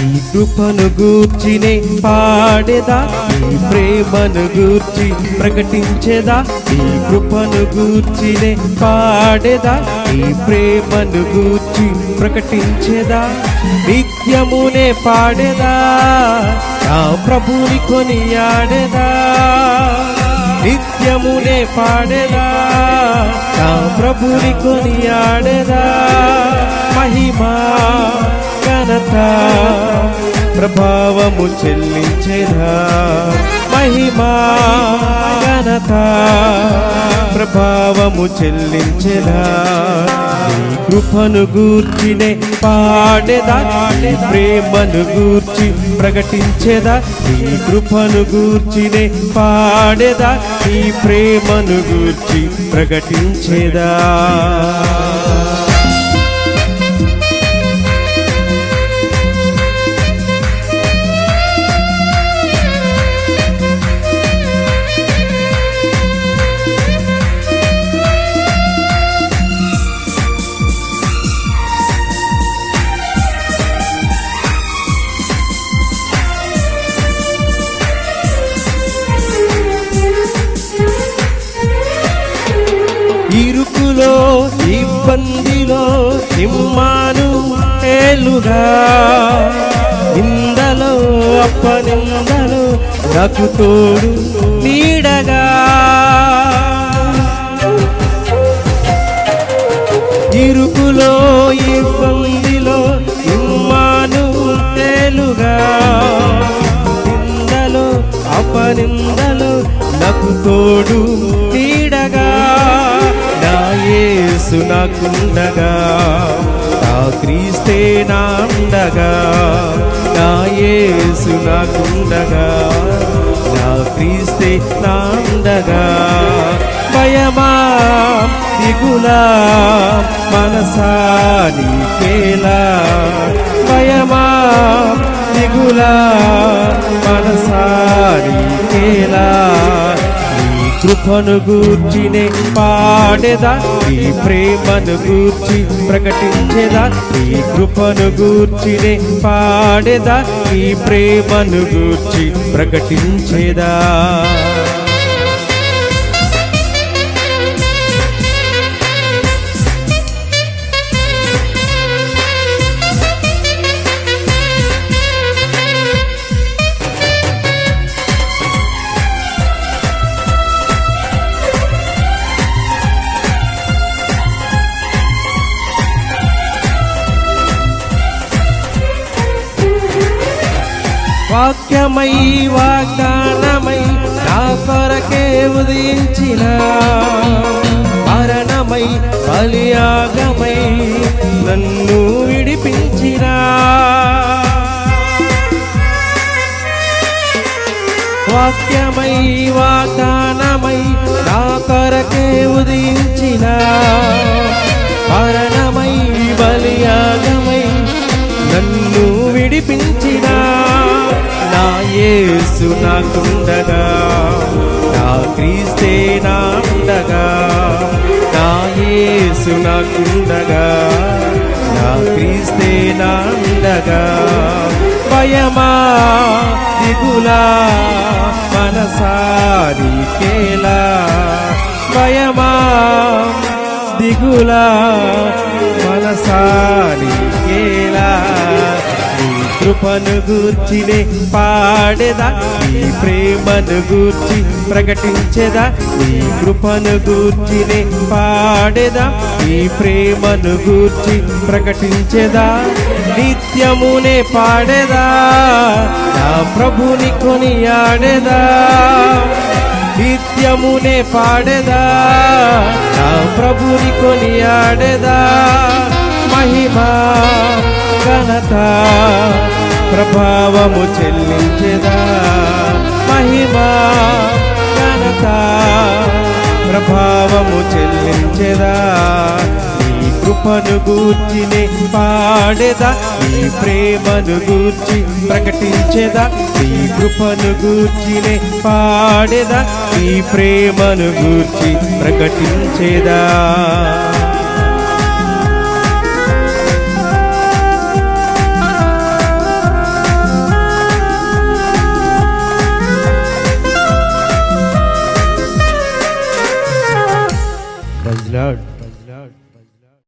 నీ కృపను గూర్చినే పాడేదా, నీ ప్రేమను గూర్చి ప్రకటించేదా. నీ కృపను గూర్చినే పాడేదా, నీ ప్రేమను గూర్చి ప్రకటించేదా. నిత్యమునే పాడేదా, నా ప్రభుని కొనియాడేదా. నిత్యమునే పాడేదా, నా ప్రభుని కొనియాడేదా. మహిమా ఘనత ప్రభావము చెల్లించేదా. మహిమా ఘనత ప్రభావము చెల్లించేదా. నీ కృపను గూర్చినే పాడేదా, నీ ప్రేమను గూర్చి ప్రకటించేదా. నీ కృపను గూర్చినే పాడేదా, నీ ప్రేమను గూర్చి ప్రకటించేదా. ఇరుకులో ఇబ్బందిలో నిమ్మాను ఏలుగా, నిందలో అప్పనిందలో నాకు తోడు నీడగా. ఇరుకులో ఇబ్బందిలో నిమ్మాను ఏలుగా, నిందలో అపనిందలో నాకు తోడు నీడగా. నా యేసు నాకుండగా, నా క్రీస్తే నాండగా. నా యేసు నాకుండగా, నా క్రీస్తే నాండగా. భయమా దిగులా మనసా నీకేలా. భయమా దిగులా మనసా నీకేలా. నీ కృపను గూర్చినే పాడేదా, నీ ప్రేమను గూర్చి ప్రకటించేదా. నీ కృపను గూర్చినే పాడేదా, నీ ప్రేమను గూర్చి ప్రకటించేదా. వాక్యమై వాగ్దానమై నా కొరకే ఉదయించిన, మరణమై బలియాగమై నన్ను విడిపించిన. వాక్యమై వాగ్దానమై నా కొరకే ఉదయించిన, మరణమై బలియాగమై నన్ను విడిపించిన. నా యేసు నాకుండగా, నా క్రీస్తే నాండగా. నా యేసు నాకుండగా, నా క్రీస్తే నాండగా. భయమా దిగులా మనసా నీకేలా. భయమా దిగులా మనసా నీకేలా. నీ కృపను గూర్చినే పాడేదా, నీ ప్రేమను గూర్చి ప్రకటించేదా. నీ కృపను గూర్చినే పాడేదా, నీ ప్రేమను గూర్చి ప్రకటించేదా. నిత్యమునే పాడేదా, నా ప్రభుని కొనియాడేదా. నిత్యమునే పాడేదా, నా ప్రభుని కొనియాడేదా. మహిమా ఘనత ప్రభావము చెల్లించేదా. మహిమా ఘనత ప్రభావము చెల్లించేదా. నీ కృపను గూర్చినే పాడేదా, నీ ప్రేమను గూర్చి ప్రకటించేదా. నీ కృపను గూర్చినే పాడేదా, నీ ప్రేమను గూర్చి ప్రకటించేదా.